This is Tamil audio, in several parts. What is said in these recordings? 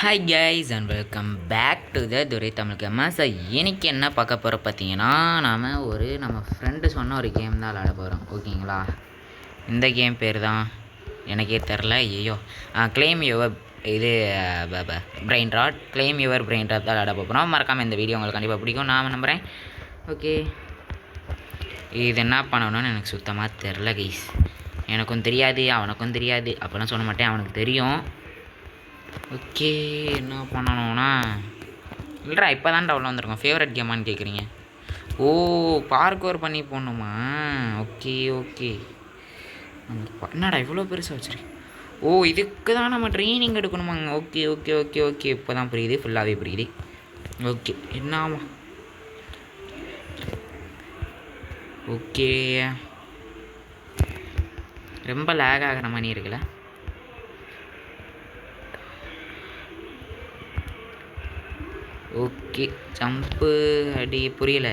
Hi guys and welcome back to the Durai Tamil game. Sir இன்னைக்கு என்ன பார்க்க போகிறோம் பார்த்தீங்கன்னா, நம்ம ஃப்ரெண்டு சொன்ன ஒரு கேம் தான் விளாட போகிறோம். ஓகேங்களா, இந்த கேம் பேர் தான் எனக்கே தெரில. ஐயோ, கிளைம் யுவர் இது brain rot, claim your brain rot தான் விளாட போகிறோம். மறக்காமல் இந்த வீடியோ உங்களுக்கு கண்டிப்பாக பிடிக்கும் நான் நம்புகிறேன். ஓகே, இது என்ன பண்ணணும்னு எனக்கு சுத்தமாக தெரில கைஸ். எனக்கும் தெரியாது, அவனுக்கும் தெரியாது. அப்போலாம் சொல்ல மாட்டேன், அவனுக்கு தெரியும். ஓகே, என்ன பண்ணணும்னா, இல்லைடா இப்போ தான் டவுனில் வந்திருக்கோம். ஃபேவரட் கேமான்னு கேட்குறீங்க? ஓ, பார்க்கோர் பண்ணி போடணுமா? ஓகே ஓகே, என்னடா இவ்வளோ பெருசாக வச்சுருக்கேன். ஓ, இதுக்கு தான் நம்ம ட்ரைனிங் எடுக்கணுமாங்க? ஓகே ஓகே ஓகே ஓகே, இப்போ தான் புரியுது, ஃபுல்லாகவே புரியுது. ஓகே, என்னாமா? ஓகே, ரொம்ப லேக் ஆகிற மாதிரி இருக்குல்ல. ஓகே, ஜம்ப்பு அடி புரியலை.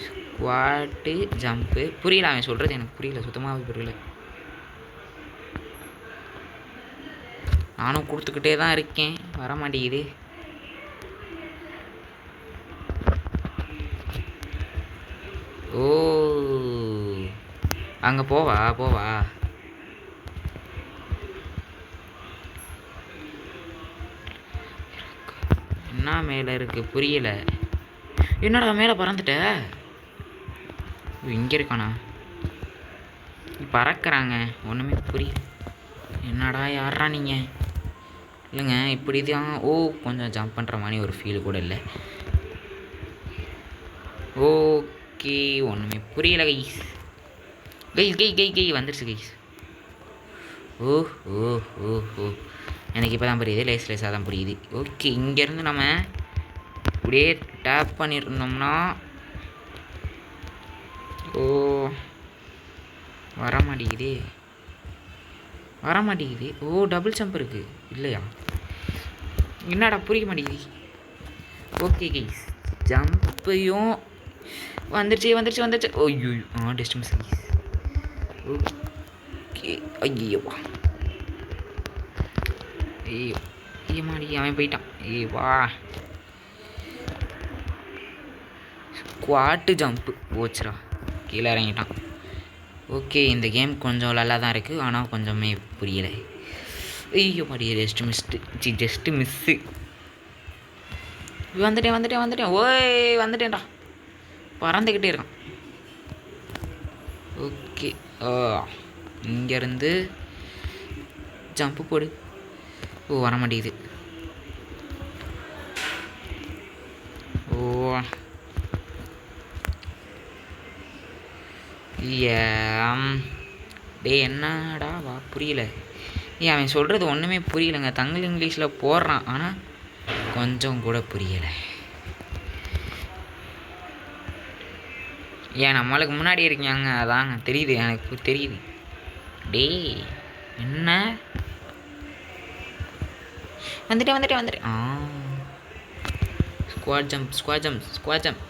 ஸ்குவாட்டு ஜம்ப்பு புரியல, அவன் சொல்கிறது எனக்கு புரியல, சுத்தமாக புரியல. நானும் கொடுத்துக்கிட்டே தான் இருக்கேன், வர மாட்டேங்குது. ஓ, அங்கே போவா போவா. என்ன மேலே இருக்குது புரியல. என்னடா மேலே பறந்துட்ட? இங்கே இருக்கானா? பறக்கிறாங்க, ஒன்றுமே புரியல. என்னடா யாரா நீங்கள்? இல்லைங்க, இப்படி தான். ஓ, கொஞ்சம் ஜம்ப் பண்ணுற மாதிரி ஒரு ஃபீல் கூட இல்லை. ஓகே, ஒன்றுமே புரியல கைஸ். கைஸ் கை கை கை வந்துடுச்சு கைஸ். ஓ ஓ ஓ ஓ, எனக்கு இப்போ தான் புரியுது, லேஸாக தான் புரியுது. ஓகே, இங்கேருந்து நம்ம இப்படியே டேப் பண்ணியிருந்தோம்னா, ஓ வர மாட்டேங்குது. ஓ, டபுள் ஜம்ப் இருக்குது இல்லையா? என்னடா புரிய மாட்டேங்குது. ஓகே கைஸ், ஜம்பையும் வந்துருச்சு. ஐயோ, டெஸ்ட் மிஸ் கைஸ். ஓகே, ஐயோப்பா, ஐயோ மாடி, அவன் போயிட்டான். வா, ஸ்குவாட்டு ஜம்ப்பு போச்சுரா, கீழே இறங்கிட்டான். ஓகே, இந்த கேம் கொஞ்சம் நல்லா தான் இருக்குது, ஆனால் கொஞ்சமே புரியலை. ஐயோ மாடி, ஜஸ்ட்டு மிஸ்ஸு. வந்துட்டேன். ஓய், வந்துட்டேன்டா, பறந்துக்கிட்டே இருக்கான். ஓகே, இங்கேருந்து ஜம்ப்பு போடு. ஓ, வர மாட்டேங்குது. ஓ, டே என்னடா வா, புரியல. அவன் சொல்கிறது ஒன்றுமே புரியலைங்க. தமிழ் இங்கிலீஷில் போடுறான், ஆனால் கொஞ்சம் கூட புரியலை. நம்மளுக்கு முன்னாடி இருக்காங்க, அதாங்க தெரியுது, எனக்கு தெரியுது. டே என்ன, வந்துட்டேன். ஸ்குவாட் ஜம்ப்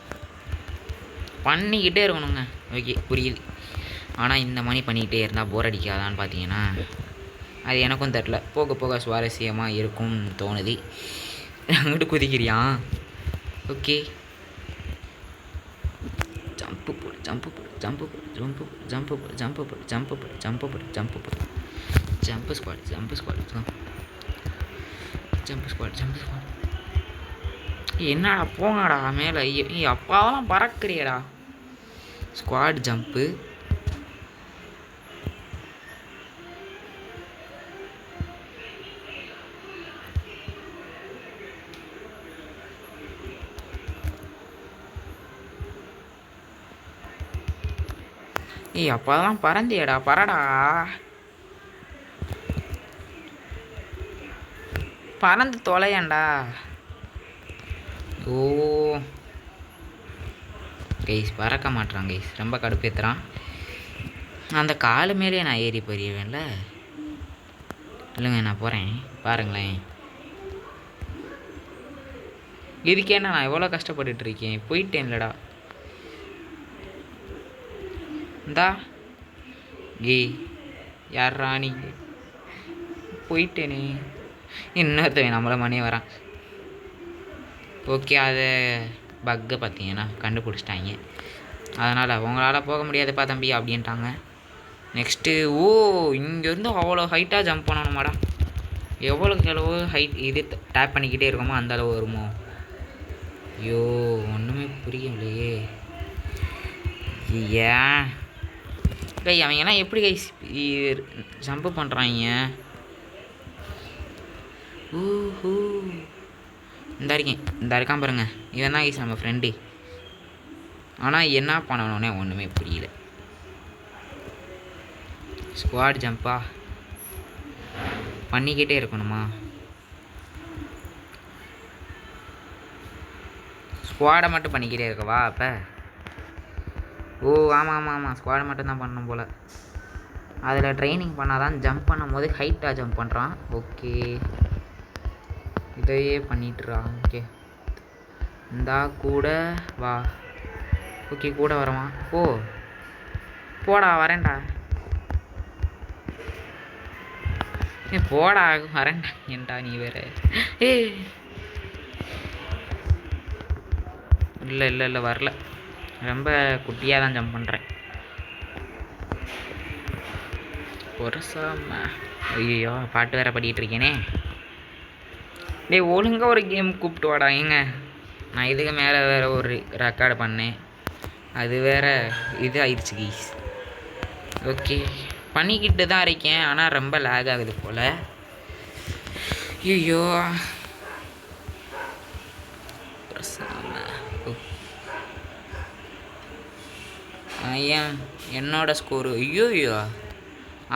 பண்ணிக்கிட்டே இருக்கணுங்க. ஓகே, புரியுது. ஆனால் இந்த மாதிரி பண்ணிக்கிட்டே இருந்தால் போர் அடிக்காதான்னு பார்த்தீங்கன்னா, அது எனக்கும் தெரில. போக போக சுவாரஸ்யமாக இருக்கும்னு தோணுது. அங்கிட்டு குதிக்கிறியான்? Okay, jump squad. என்னடா போங்கடா மேலே. அப்பாவெல்லாம் பறக்கிறியடா. Squat jump. அப்போதான் பறந்தியடா, பறடா. பறந்து தொலையண்டா. ஓ கைஸ், பறக்க மாட்டான் கைஸ், ரொம்ப கடுப்பேற்றுறான். அந்த காலு மேலே நான் ஏறி போயிருவேன்ல. இல்லைங்க, நான் போகிறேன் பாருங்களேன். இதுக்கேன்னா நான் எவ்வளோ கஷ்டப்பட்டுட்ருக்கேன். போயிட்டேன்லடா. இந்தா கே யார் ராணி, போயிட்டேனே. இன்னொருத்தவன் நம்மள மணியே வரான். ஓகே, அது பக்கு பார்த்தீங்கன்னா கண்டுபிடிச்சிட்டாங்க. அதனால் உங்களால் போக முடியாதுப்பா தம்பி அப்படின்ட்டாங்க. நெக்ஸ்ட்டு இங்கேருந்து அவ்வளோ ஹைட்டாக ஜம்ப் பண்ணணுமாடா. எவ்வளோக்கு எவ்வளோ ஹைட் இது டேப் பண்ணிக்கிட்டே இருக்கோமோ அந்த அளவு வருமோ? ஐயோ ஒன்றுமே புரியலையே. ஏன் கை அவங்கெல்லாம் எப்படி கை ஜம்ப்பு பண்ணுறாங்க? இந்த இருக்கான் பாருங்க, இவன் தான் கைஸ் நம்ம ஃப்ரெண்டு. ஆனால் என்ன பண்ணணுன்னே ஒன்றுமே புரியல. ஸ்குவாட் ஜம்பா பண்ணிக்கிட்டே இருக்கணுமா? ஸ்குவாடை மட்டும் பண்ணிக்கிட்டே இருக்கவா அப்போ? ஆமாம் ஸ்குவாடை மட்டும் தான் பண்ணணும் போல். அதில் ட்ரைனிங் பண்ணால் தான் ஜம்ப் பண்ணும்போது ஹைட்டாக ஜம்ப் பண்ணுறான். ஓகே, இதையே பண்ணிட்டுறான். ஓகே, இந்தா கூட வா. ஓகே, கூட வரமா? போடா வரேன்டா. போடா வரேன்டா. ஏன்டா நீ வேற? இல்லை வரல. ரொம்ப குட்டியாக தான் ஜம்ப் பண்ணுறேன். ஐயோ பாட்டு வேற பாடிட்டு இருக்கேனே. டேய் ஒழுங்காக ஒரு கேம் கூப்பிட்டு வாடா. ஏங்க நான் இதுக்கு மேலே வேறு ஒரு ரெக்கார்டு பண்ணேன், அது வேற இது ஆயிடுச்சு கீஸ். ஓகே, பண்ணிக்கிட்டு தான் இருக்கேன், ஆனால் ரொம்ப லேக் ஆகுது போல். ஐயோ ஏன் என்னோட ஸ்கோரு? ஐயோ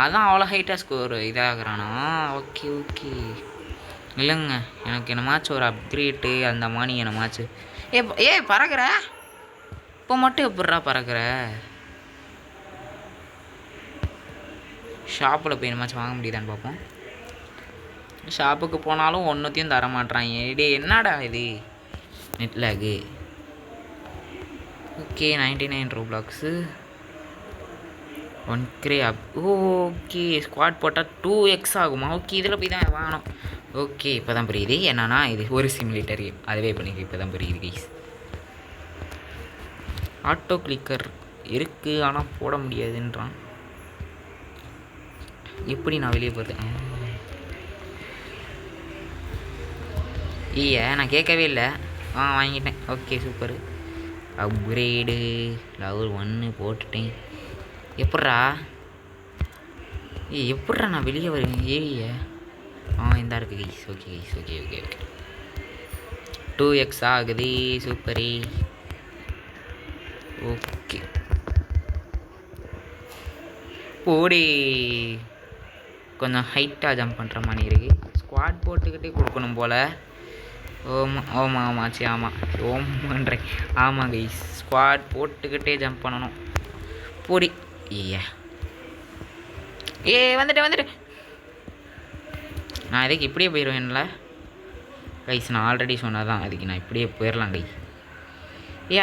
அதான் அவ்வளோ ஹைட்டாக ஸ்கோரு இதாகிறானா? ஓகே இல்லைங்க, எனக்கு என்னமாச்சும் ஒரு அப்கிரேட்டு அந்த மாதிரி என்னமாச்சு. பறக்கிற இப்போ மட்டும் எப்பட்றா பறக்கிற? ஷாப்பில் போய் என்னமாச்சும் வாங்க முடியுதான்னு பார்ப்போம். ஷாப்புக்கு போனாலும் ஒன்றுத்தையும் தர மாட்றாங்க. என்னடா இது நெட் லேகு. ஓகே 99 ரூபாக்ஸு 1 கிரே அப். ஓகே, ஸ்குவாட் போட்டால் 2x ஆகுமா? ஓகே, இதில் போய் தான் வாங்கணும். ஓகே, இப்போ தான் புரியுது என்னன்னா இது ஒரு சிமுலேட்டர் கேம். அதுவே பண்ணிக்க இப்போ தான் புரியுது கைஸ். ஆட்டோ கிளிக்கர் இருக்குது, ஆனால் போட முடியாதுன்றான். எப்படி நான் வெளியே போகிறது? நான் கேட்கவே இல்லை. வாங்கிட்டேன். Okay super. அப்கிரேடு லெவல் 1 போட்டுட்டேன். எப்பட்றா நான் வெளியே வருவேன்? இந்த இருக்குது கைஸ். ஓகே 2x ஆகுது. சூப்பரு. ஓகே போடி. கொஞ்சம் ஹைட்டாக ஜம்ப் பண்ணுற மாதிரி இருக்குது. ஸ்குவாட் போட்டுக்கிட்டே கொடுக்கணும் போல். ஆமாம் பண்ணுறேன். ஆமாம் கைஸ், ஸ்குவாட் போட்டுக்கிட்டே ஜம்ப் பண்ணணும். போடி. வந்துட்டு நான் இதுக்கு இப்படியே போயிடுவேன்ல கைஸ். நான் ஆல்ரெடி சொன்னதான், அதுக்கு நான் இப்படியே போயிடலாம் கைஸ்.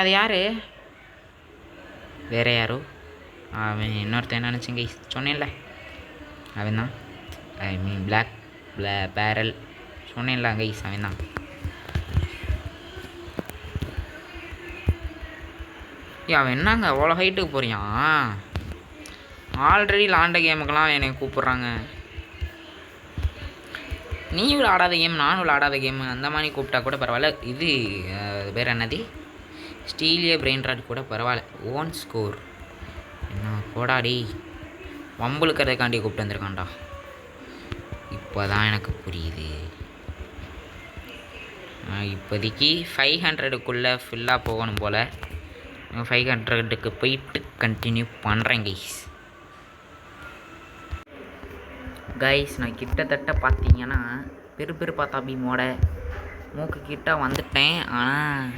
அது யார்? வேறு யாரோ அவன் இன்னொருத்தன் நினச்சேன் கைஸ். சொன்னேன்ல அவன் தான். ஐ மீன் பிளாக் பேரல் சொன்னேன்ல கைஸ், அவன் தான். அவன் என்னங்க அவ்வளோ ஹைட்டுக்கு போறியான்? ஆல்ரெடி விளாண்ட கேமுக்கெல்லாம் என்னை கூப்பிட்றாங்க. நீ விளாடாத கேம், நானும் விளாடாத கேம் அந்த மாதிரி கூப்பிட்டா கூட பரவாயில்ல. இது வேறு என்னது, ஸ்டீலிய பிரெயின் ராட் கூட பரவாயில்ல. ஓன் ஸ்கோர் என்ன போடாடி, வம்புழுக்கிறதுக்காண்டி கூப்பிட்டு வந்திருக்கான்டா. இப்போ தான் எனக்கு புரியுது. இப்போதைக்கு 500க்குள்ளே ஃபுல்லாக போகணும் போல். 500க்கு போயிட்டு கண்டினியூ பண்ணுறேன் கைஸ். நான் கிட்டத்தட்ட பார்த்தீங்கன்னா பெரு பார்த்தாபிமோட மூக்கு கிட்ட வந்துட்டேன். ஆனால்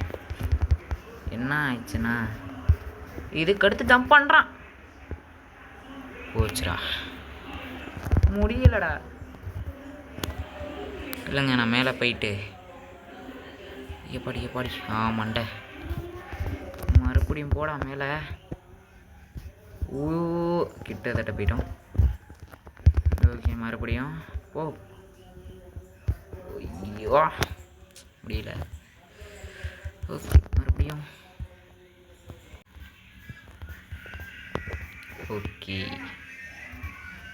என்ன ஆயிடுச்சுன்னா இதுக்கடுத்து ஜம்ப் பண்ணுறான். போச்சுடா, முடியலடா. இல்லைங்க, நான் மேலே போயிட்டு எப்பாடி மண்டை மறுபடியும் போடா மேலே. கிட்டத்தட்ட போயிட்டோம். ஓகே, மறுபடியும் ஐயோ முடியல. ஓகே மறுபடியும். ஓகே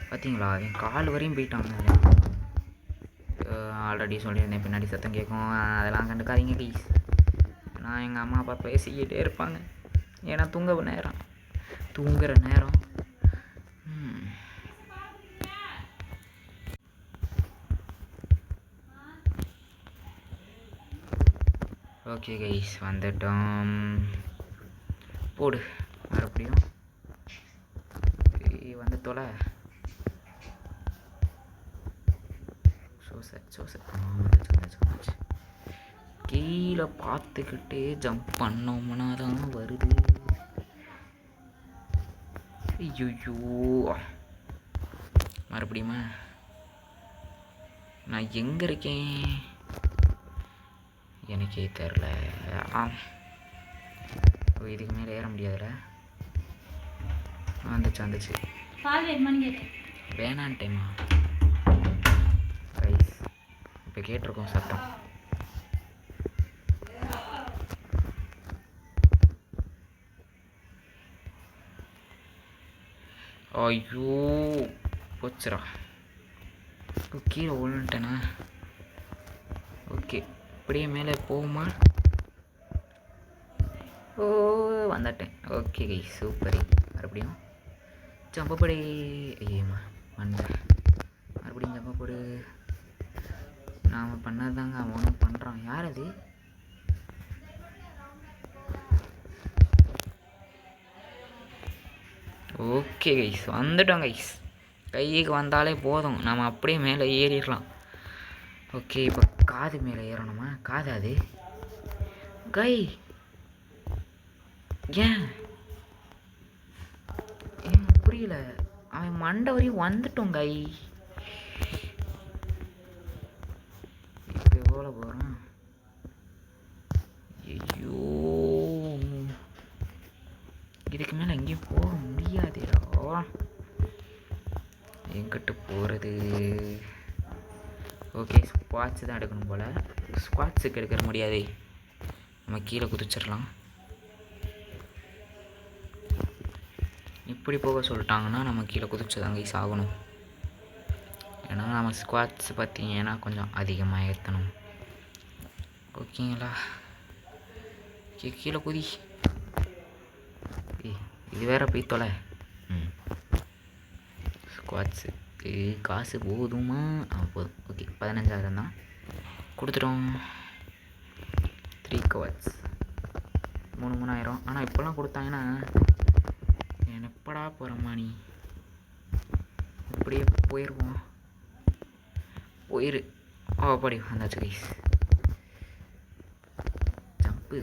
பார்த்தீங்களா என் கால் வரையும் போயிட்டாங்க. ஆல்ரெடி சொல்லியிருந்தேன் பின்னாடி சத்தம் கேட்கும், அதெல்லாம் கண்டுக்காதீங்க ப்ளீஸ். நான் எங்கள் அம்மா அப்பா பேசிக்கிட்டே இருப்பாங்க, ஏன்னா தூங்குற நேரம். ஓகே கைஸ் வந்துட்டோம். போடு மறுபடியும் வந்து தொலை. கீழே பார்த்துக்கிட்டே ஜம்ப் பண்ணோம்னா தான் வருது. ஐயோ மறுபடியுமா நான் எங்கே இருக்கேன் எனக்கே தெரில. இதுக்கு மேலே ஏற முடியாதுல. வந்துச்சு வேணான்ட்டேம்மா ரைஸ். இப்போ கேட்டிருக்கோம் சத்தம். ஐயோ போச்சுரா, கீழே விழுந்துட்டேனா. ஓகே இப்படியே மேலே போகுமா? ஓ வந்துட்டேன். ஓகே கை சூப்பர். மறுபடியும் ஜம்பப்படி. ஐயம்மா வந்தேன். மறுபடியும் ஜம்பப்படு. நாம் பண்ணதாங்க அவனும் பண்ணுறான். யார் அது? ஓகே கைஸ் வந்துட்டோம் கைஸ். கைக்கு வந்தாலே போதும், நம்ம அப்படியே மேலே ஏறிடலாம். ஓகே இப்போ காது மேலே ஏறணுமா? காது அது கை ஏன் புரியல. அவன் மண்டை வரையும் வந்துட்டோம் கை. இப்போ எவ்வளோ போகிறான்? ஐயோ இதுக்கு மேலே எங்கேயும் போக முடியாதேடா. எங்கிட்ட போகிறது? ஓகே ஸ்குவாட்ஸ் தான் எடுக்கணும் போல். ஸ்குவாட்ஸுக்கு எடுக்கிற முடியாது, நம்ம கீழே குதிச்சிடலாம். இப்படி போக சொல்லிட்டாங்கன்னா நம்ம கீழே குதிச்சதாங்க ஆகணும். ஏன்னா நம்ம ஸ்குவாட்ஸ் பார்த்தீங்கன்னா கொஞ்சம் அதிகமாக ஏற்றணும். ஓகேங்களா? கீழே குதி. இது வேற போய் தொலை. ஸ்குவாட்ஸுக்கு காசு போதுமா? போதும். ஓகே 15,000 தான் கொடுத்துட்டோம். 3 ஸ்குவாட்ஸ் 3,000. ஆனால் இப்போல்லாம் கொடுத்தாங்கன்னா எப்படா போகிறோம்மா நீ? இப்படியே போயிடுவோம். போயிரு. அப்படி வந்தாச்சு கைஸ். Jump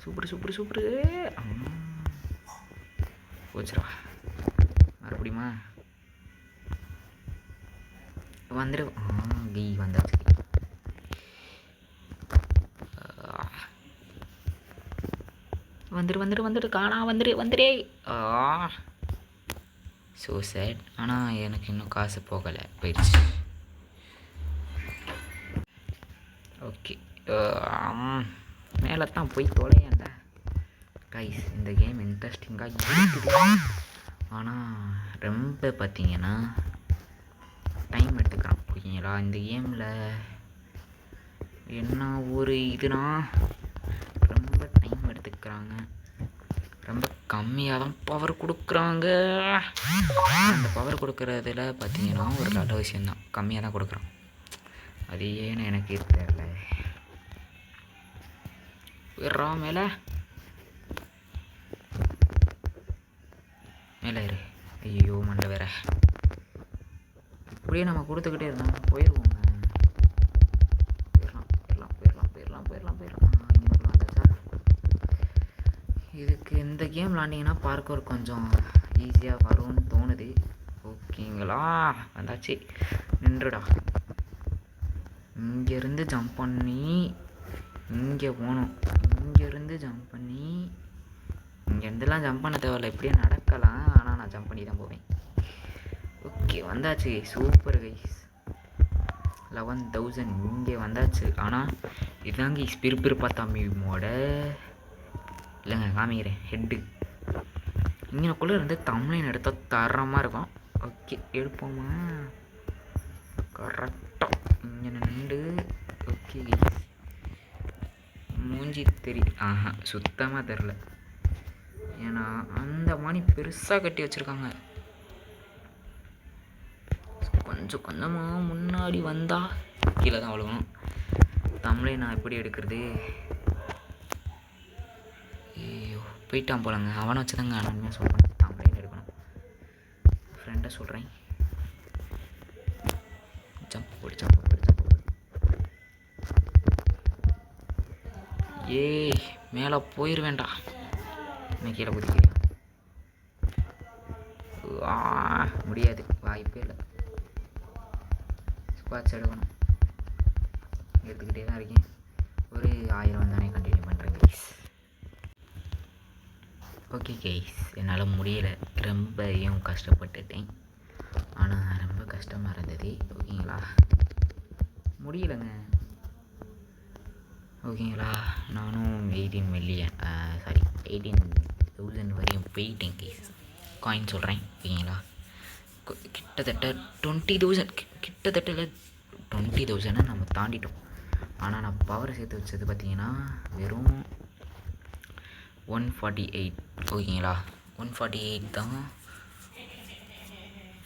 super. போச்சுடா. மறுபடியுமா வந்துடு. கை வந்தாச்சு. வந்துடு காணா. வந்துடே. So sad. ஆனால் எனக்கு இன்னும் காசு போகலை, போயிடுச்சு. ஓகே மேலே தான் போய் தொலையண்டா கைஸ். இந்த கேம் இன்ட்ரெஸ்டிங்காக இருக்குது, ஆனால் ரொம்ப பார்த்தீங்கன்னா டைம் எடுத்துக்கிறான். ஓகேங்களா? இந்த கேமில் என்ன ஒரு இதுனா ரொம்ப டைம் எடுத்துக்கிறாங்க. ரொம்ப கம்மியாக தான் பவர் கொடுக்குறாங்க. அந்த பவர் கொடுக்குறதுல பார்த்தீங்கன்னா ஒரு நல்ல விஷயந்தான், கம்மியாக தான் கொடுக்குறான். அது ஏன்னு எனக்கு தெரியல. விட்றா மேலே இரு. ஐயோ மண்டை வேற. இப்படியே நம்ம கொடுத்துக்கிட்டே இருந்தோம் போயிடுவோங்க. போயிடலாம். வந்தாச்சா? இதுக்கு இந்த கேம் விளாண்டிங்கன்னா பார்க்கர் கொஞ்சம் ஈஸியாக வரும்னு தோணுது. ஓகேங்களா? வந்தாச்சு. நின்றுடா. இங்கேருந்து ஜம்ப் பண்ணி இங்கே போகணும். இங்கேருந்து ஜம்ப் பண்ணி இங்கேருந்துலாம் ஜம்ப் பண்ண தேவையில்ல, இப்படியே நடக்கலாம். ஆனால் நான் ஜம்ப் பண்ணி தான் போவேன். ஓகே வந்தாச்சு. Super guys. 11,000 இங்கே வந்தாச்சு. ஆனால் இதாங்க பிறுபிறுப்பா தம்பியோட இல்லைங்க காமிக்கிறேன் ஹெட்டு இங்கனக்குள்ளே இருந்து தமிழின் எடுத்தால் தரமாக இருக்கும். ஓகே எடுப்போமா கரெக்டாக இங்கே நின்று. ஓகே மூஞ்சி சுத்தமாக தெரில. ஏன்னா அந்த மணி பெருசாக கட்டி வச்சுருக்காங்க. கொஞ்சம் கொஞ்சமாக முன்னாடி வந்தால் கீழே தான் அவ்வளோவும். தமிழை நான் எப்படி எடுக்கிறது? ஐயோ போயிட்டான் போலங்க. அவனை வச்சு தாங்க நான் சொல்கிறேன் தமிழைன்னு எடுக்கணும். ஃப்ரெண்டை சொல்கிறேன் ஜம்ப் போடு ஜம்ப் போடு ஜம்ப் போடு. ஏய் மேலே போயிடுவேண்டா. நான் கீழே குதிக்கிறேன். முடியாது, வாய்ப்பே இல்லை. ஸ்குவாட்ஸ் எடுக்கணும். எடுத்துக்கிட்டே தான் இருக்கேன். ஒரு 1000 தானே கண்டினியூ பண்ணுறேன் கைஸ். ஓகே கைஸ் என்னால் முடியலை. ரொம்பவும் கஷ்டப்பட்டுட்டேன். ஆனால் ரொம்ப கஷ்டமாக இருந்தது. ஓகேங்களா முடியலைங்க. ஓகேங்களா நானும் 18,000 வரையும் போயிட்டேன் கைஸ். காயின் சொல்கிறேன் ஓகேங்களா. கிட்டத்தட்ட 20,000 கிட்டத்தட்ட 20,000 நம்ம தாண்டிட்டோம். ஆனால் நான் பவரை சேர்த்து வச்சது பார்த்தீங்கன்னா வெறும் 148. ஓகேங்களா 148 தான்.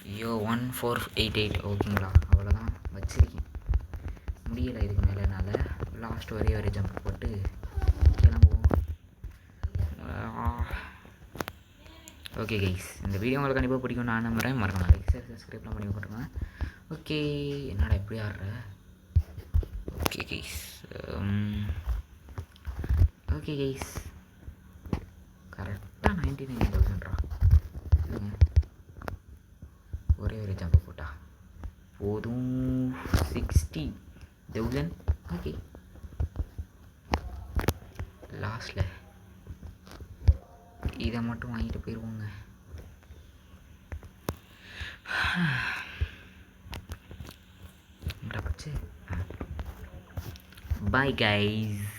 ஐயோ 1488. ஓகேங்களா அவ்வளோதான் வச்சுருக்கேன். முடியலை இதுக்கு மேலே என்னால். லாஸ்ட் ஒரே ஜம்ப் போட்டு கிளம்புவோம். ஓகே கைஸ் இந்த வீடியோ உங்களுக்கு கண்டிப்பாக பிடிக்கும் நான் நம்புறேன். மறக்காம லைக் ஷேர் சப்ஸ்கிரைப்லாம் பண்ணி போட்டுருங்க. ஓகே என்னடா எப்படி ஆடுற? ஓகே கைஸ் ஓகே கைஸ் கரெக்டாக 99,000 இல்லைங்க. ஒரே ஜம்பை போட்டா போதும் 60,000. ஓகே லாஸ்ட்டில் இதை மட்டும் வாங்கிட்டு போயிடுவோங்க. Bye guys.